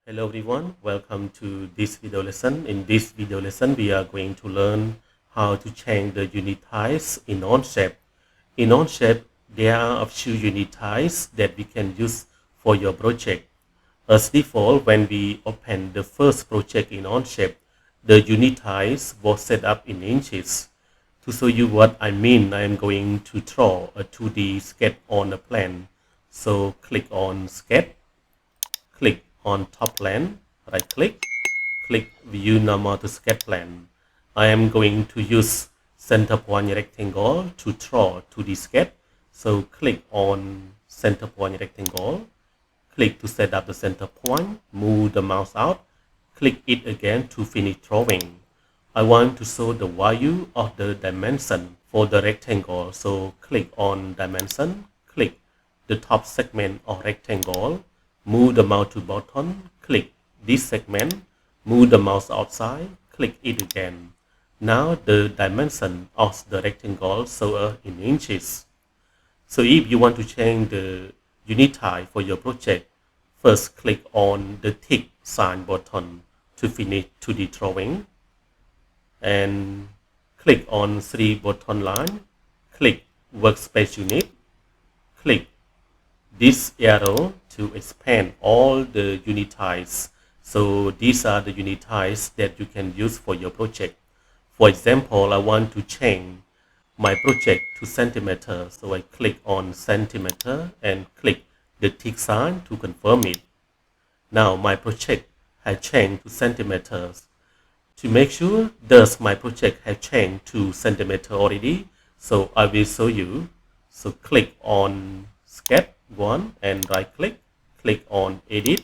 Hello everyone, welcome to this video lesson. In this video lesson, we are going to learn how to change the unit types in Onshape. In Onshape, there are a few unit types that we can use for your project. As default, when we open the first project in Onshape, the unit types was set up in inches. To show you what I mean, I am going to draw a 2D sketch on a plan. So click on Sketch. Click on top plan, right click, click view normal to sketch plan. I am going to use center point rectangle to draw to the sketch. So click on center point rectangle, click to set up the center point, move the mouse out, click it again to finish drawing. I want to show the value of the dimension for the rectangle. So click on dimension, click the top segment of rectangle, move the mouse to bottom, click this segment, move the mouse outside, click it again. Now the dimension of the rectangle shows in inches. So if you want to change the unit type for your project, first click on the tick sign button to finish 2D drawing and click on 3 button line, click workspace unit, click this arrow to expand all the unit types. So these are the unit types that you can use for your project. For example, I want to change my project to centimeter. So I click on centimeter and click the tick sign to confirm it. Now my project has changed to centimeters. To make sure does my project has changed to centimeter already, so I will show you. So click on Sketch 1 and right click, click on Edit,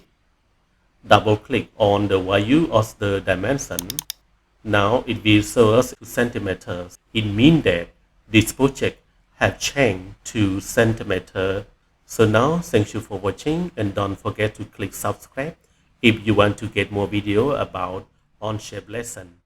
double click on the value of the dimension. Now it will show us to centimeters. It means that this project has changed to centimeter. So now thank you for watching and don't forget to click subscribe if you want to get more video about Onshape lesson.